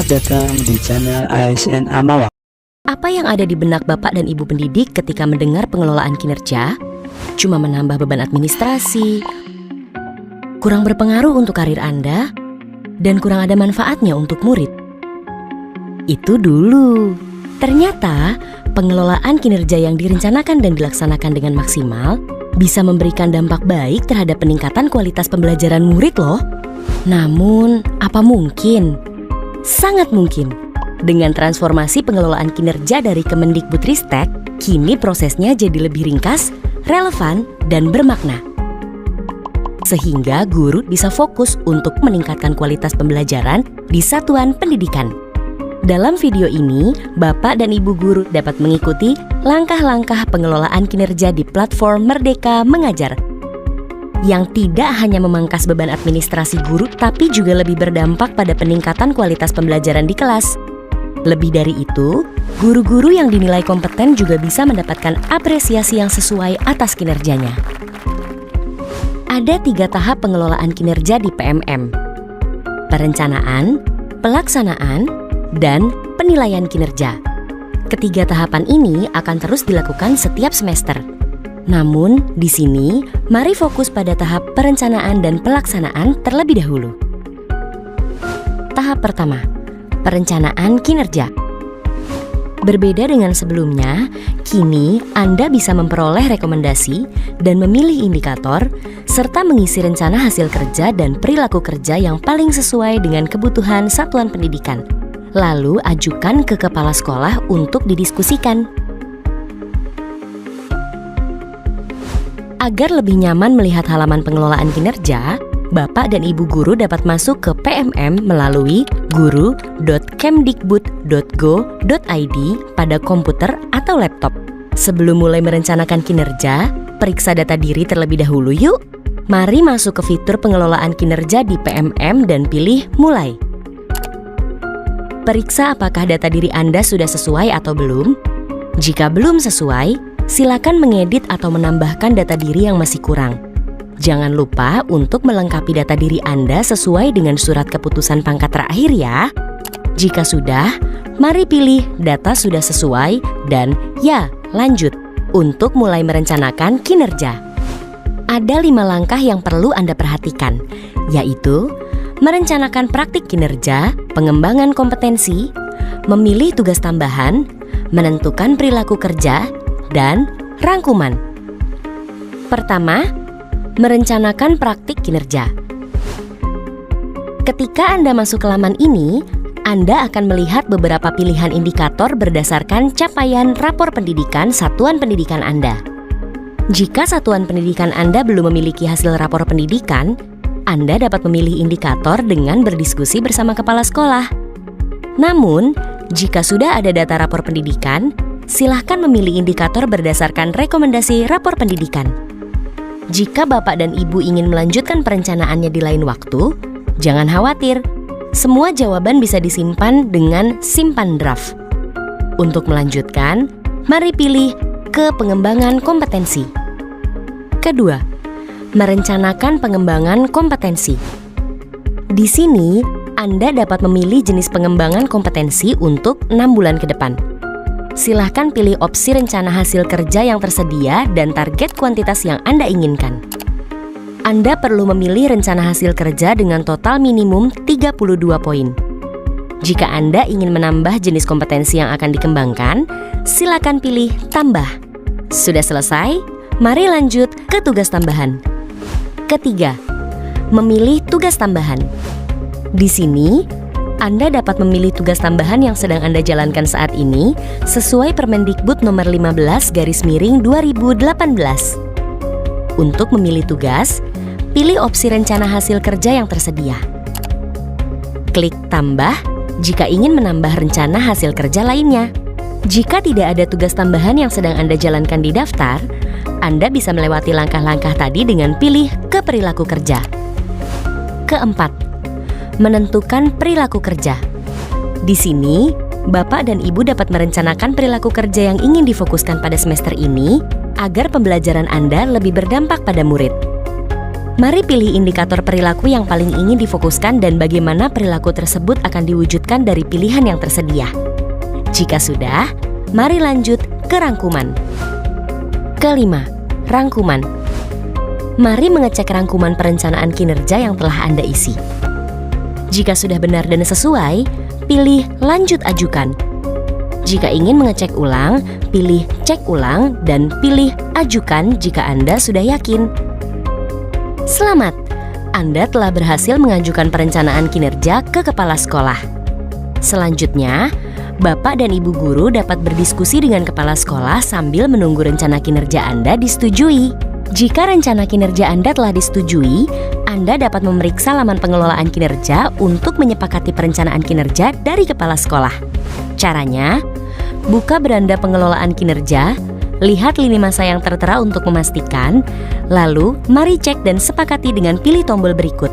datang di channel ASN Amawa. Apa yang ada di benak Bapak dan Ibu pendidik ketika mendengar pengelolaan kinerja? Cuma menambah beban administrasi, kurang berpengaruh untuk karir Anda, dan kurang ada manfaatnya untuk murid. Itu dulu. Ternyata, pengelolaan kinerja yang direncanakan dan dilaksanakan dengan maksimal bisa memberikan dampak baik terhadap peningkatan kualitas pembelajaran murid loh. Namun, apa mungkin? Sangat mungkin. Dengan transformasi pengelolaan kinerja dari Kemendikbudristek, kini prosesnya jadi lebih ringkas, relevan, dan bermakna. Sehingga guru bisa fokus untuk meningkatkan kualitas pembelajaran di satuan pendidikan. Dalam video ini, Bapak dan Ibu guru dapat mengikuti langkah-langkah pengelolaan kinerja di platform Merdeka Mengajar, yang tidak hanya memangkas beban administrasi guru, tapi juga lebih berdampak pada peningkatan kualitas pembelajaran di kelas. Lebih dari itu, guru-guru yang dinilai kompeten juga bisa mendapatkan apresiasi yang sesuai atas kinerjanya. Ada 3 tahap pengelolaan kinerja di PMM: perencanaan, pelaksanaan, dan penilaian kinerja. Ketiga tahapan ini akan terus dilakukan setiap semester. Namun, di sini, mari fokus pada tahap perencanaan dan pelaksanaan terlebih dahulu. Tahap pertama, perencanaan kinerja. Berbeda dengan sebelumnya, kini Anda bisa memperoleh rekomendasi dan memilih indikator, serta mengisi rencana hasil kerja dan perilaku kerja yang paling sesuai dengan kebutuhan satuan pendidikan. Lalu ajukan ke kepala sekolah untuk didiskusikan. Agar lebih nyaman melihat halaman pengelolaan kinerja, Bapak dan Ibu guru dapat masuk ke PMM melalui guru.kemdikbud.go.id pada komputer atau laptop. Sebelum mulai merencanakan kinerja, periksa data diri terlebih dahulu yuk. Mari masuk ke fitur pengelolaan kinerja di PMM dan pilih Mulai. Periksa apakah data diri Anda sudah sesuai atau belum. Jika belum sesuai, silakan mengedit atau menambahkan data diri yang masih kurang. Jangan lupa untuk melengkapi data diri Anda sesuai dengan surat keputusan pangkat terakhir ya. Jika sudah, mari pilih data sudah sesuai dan ya, lanjut untuk mulai merencanakan kinerja. Ada 5 langkah yang perlu Anda perhatikan, yaitu merencanakan praktik kinerja, pengembangan kompetensi, memilih tugas tambahan, menentukan perilaku kerja, dan rangkuman. Pertama, merencanakan praktik kinerja. Ketika Anda masuk ke laman ini, Anda akan melihat beberapa pilihan indikator berdasarkan capaian rapor pendidikan satuan pendidikan Anda. Jika satuan pendidikan Anda belum memiliki hasil rapor pendidikan, Anda dapat memilih indikator dengan berdiskusi bersama kepala sekolah. Namun, jika sudah ada data rapor pendidikan, silahkan memilih indikator berdasarkan rekomendasi rapor pendidikan. Jika Bapak dan Ibu ingin melanjutkan perencanaannya di lain waktu, jangan khawatir. Semua jawaban bisa disimpan dengan simpan draft. Untuk melanjutkan, mari pilih ke pengembangan kompetensi. Kedua, merencanakan pengembangan kompetensi. Di sini, Anda dapat memilih jenis pengembangan kompetensi untuk 6 bulan ke depan. Silahkan pilih opsi rencana hasil kerja yang tersedia dan target kuantitas yang Anda inginkan. Anda perlu memilih rencana hasil kerja dengan total minimum 32 poin. Jika Anda ingin menambah jenis kompetensi yang akan dikembangkan, silakan pilih tambah. Sudah selesai? Mari lanjut ke tugas tambahan. Ketiga, memilih tugas tambahan. Di sini, Anda dapat memilih tugas tambahan yang sedang Anda jalankan saat ini sesuai Permendikbud nomor 15/2018. Untuk memilih tugas, pilih opsi rencana hasil kerja yang tersedia. Klik tambah jika ingin menambah rencana hasil kerja lainnya. Jika tidak ada tugas tambahan yang sedang Anda jalankan di daftar, Anda bisa melewati langkah-langkah tadi dengan pilih ke perilaku kerja. Keempat, menentukan perilaku kerja. Di sini, Bapak dan Ibu dapat merencanakan perilaku kerja yang ingin difokuskan pada semester ini agar pembelajaran Anda lebih berdampak pada murid. Mari pilih indikator perilaku yang paling ingin difokuskan dan bagaimana perilaku tersebut akan diwujudkan dari pilihan yang tersedia. Jika sudah, mari lanjut ke rangkuman. Kelima, rangkuman. Mari mengecek rangkuman perencanaan kinerja yang telah Anda isi. Jika sudah benar dan sesuai, pilih lanjut ajukan. Jika ingin mengecek ulang, pilih cek ulang dan pilih ajukan jika Anda sudah yakin. Selamat, Anda telah berhasil mengajukan perencanaan kinerja ke kepala sekolah. Selanjutnya, Bapak dan Ibu guru dapat berdiskusi dengan kepala sekolah sambil menunggu rencana kinerja Anda disetujui. Jika rencana kinerja Anda telah disetujui, Anda dapat memeriksa laman pengelolaan kinerja untuk menyepakati perencanaan kinerja dari kepala sekolah. Caranya, buka beranda pengelolaan kinerja, lihat lini masa yang tertera untuk memastikan, lalu mari cek dan sepakati dengan pilih tombol berikut.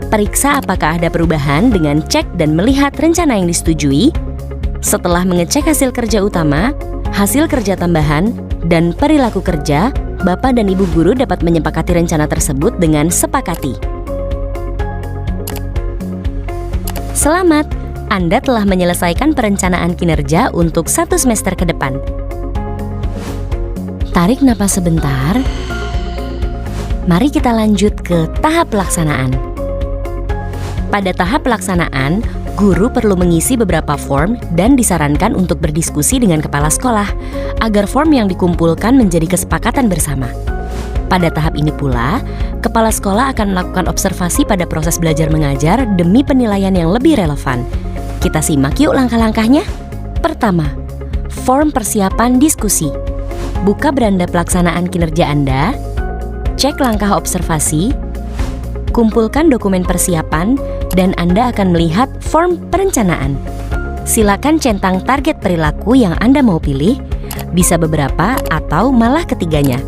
Periksa apakah ada perubahan dengan cek dan melihat rencana yang disetujui. Setelah mengecek hasil kerja utama, hasil kerja tambahan, dan perilaku kerja, Bapak dan Ibu guru dapat menyepakati rencana tersebut dengan sepakati. Selamat, Anda telah menyelesaikan perencanaan kinerja untuk 1 semester ke depan. Tarik napas sebentar. Mari kita lanjut ke tahap pelaksanaan. Pada tahap pelaksanaan, guru perlu mengisi beberapa form dan disarankan untuk berdiskusi dengan kepala sekolah agar form yang dikumpulkan menjadi kesepakatan bersama. Pada tahap ini pula, kepala sekolah akan melakukan observasi pada proses belajar mengajar demi penilaian yang lebih relevan. Kita simak yuk langkah-langkahnya. Pertama, form persiapan diskusi. Buka beranda pelaksanaan kinerja Anda, cek langkah observasi, kumpulkan dokumen persiapan, dan Anda akan melihat form perencanaan. Silakan centang target perilaku yang Anda mau pilih, bisa beberapa atau malah ketiganya.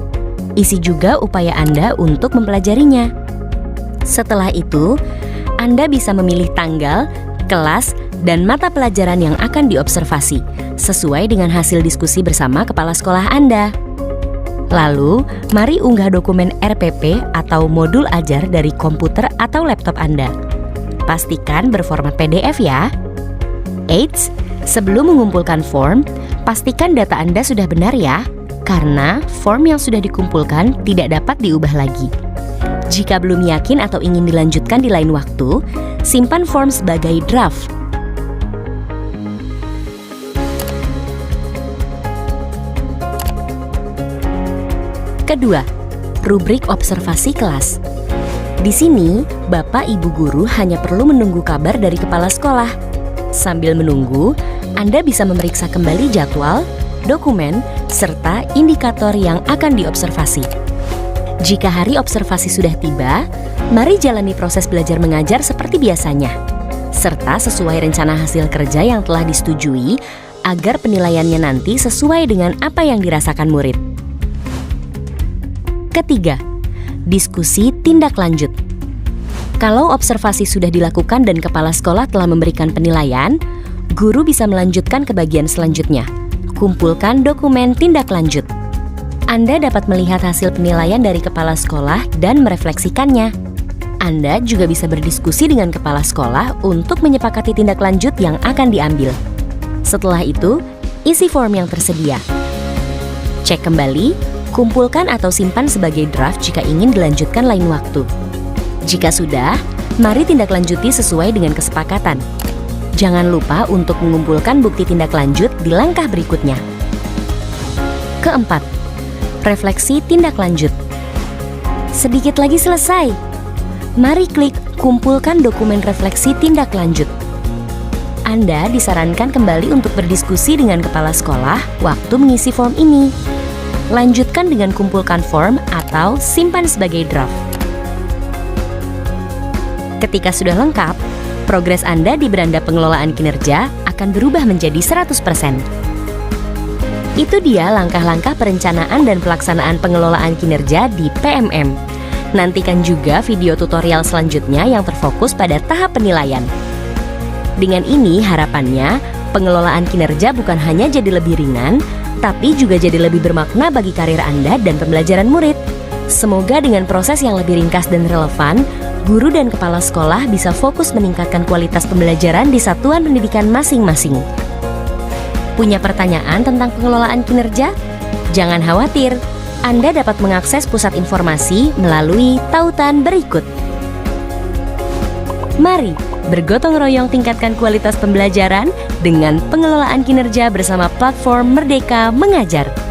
Isi juga upaya Anda untuk mempelajarinya. Setelah itu, Anda bisa memilih tanggal, kelas, dan mata pelajaran yang akan diobservasi, sesuai dengan hasil diskusi bersama kepala sekolah Anda. Lalu, mari unggah dokumen RPP atau modul ajar dari komputer atau laptop Anda. Pastikan berformat PDF ya. Eits, sebelum mengumpulkan form, pastikan data Anda sudah benar ya, karena form yang sudah dikumpulkan tidak dapat diubah lagi. Jika belum yakin atau ingin dilanjutkan di lain waktu, simpan form sebagai draft. Kedua, rubrik observasi kelas. Di sini, Bapak Ibu guru hanya perlu menunggu kabar dari kepala sekolah. Sambil menunggu, Anda bisa memeriksa kembali jadwal, dokumen, serta indikator yang akan diobservasi. Jika hari observasi sudah tiba, mari jalani proses belajar mengajar seperti biasanya, serta sesuai rencana hasil kerja yang telah disetujui agar penilaiannya nanti sesuai dengan apa yang dirasakan murid. Ketiga, diskusi tindak lanjut. Kalau observasi sudah dilakukan dan kepala sekolah telah memberikan penilaian, guru bisa melanjutkan ke bagian selanjutnya. Kumpulkan dokumen tindak lanjut. Anda dapat melihat hasil penilaian dari kepala sekolah dan merefleksikannya. Anda juga bisa berdiskusi dengan kepala sekolah untuk menyepakati tindak lanjut yang akan diambil. Setelah itu, isi form yang tersedia. Cek kembali, kumpulkan atau simpan sebagai draft jika ingin dilanjutkan lain waktu. Jika sudah, mari tindak lanjuti sesuai dengan kesepakatan. Jangan lupa untuk mengumpulkan bukti tindak lanjut di langkah berikutnya. Keempat, refleksi tindak lanjut. Sedikit lagi selesai. Mari klik kumpulkan dokumen refleksi tindak lanjut. Anda disarankan kembali untuk berdiskusi dengan kepala sekolah waktu mengisi form ini. Lanjutkan dengan kumpulkan form atau simpan sebagai draft. Ketika sudah lengkap, progres Anda di beranda pengelolaan kinerja akan berubah menjadi 100%. Itu dia langkah-langkah perencanaan dan pelaksanaan pengelolaan kinerja di PMM. Nantikan juga video tutorial selanjutnya yang terfokus pada tahap penilaian. Dengan ini harapannya, pengelolaan kinerja bukan hanya jadi lebih ringan, tapi juga jadi lebih bermakna bagi karir Anda dan pembelajaran murid. Semoga dengan proses yang lebih ringkas dan relevan, guru dan kepala sekolah bisa fokus meningkatkan kualitas pembelajaran di satuan pendidikan masing-masing. Punya pertanyaan tentang pengelolaan kinerja? Jangan khawatir, Anda dapat mengakses pusat informasi melalui tautan berikut. Mari bergotong royong tingkatkan kualitas pembelajaran dengan pengelolaan kinerja bersama platform Merdeka Mengajar.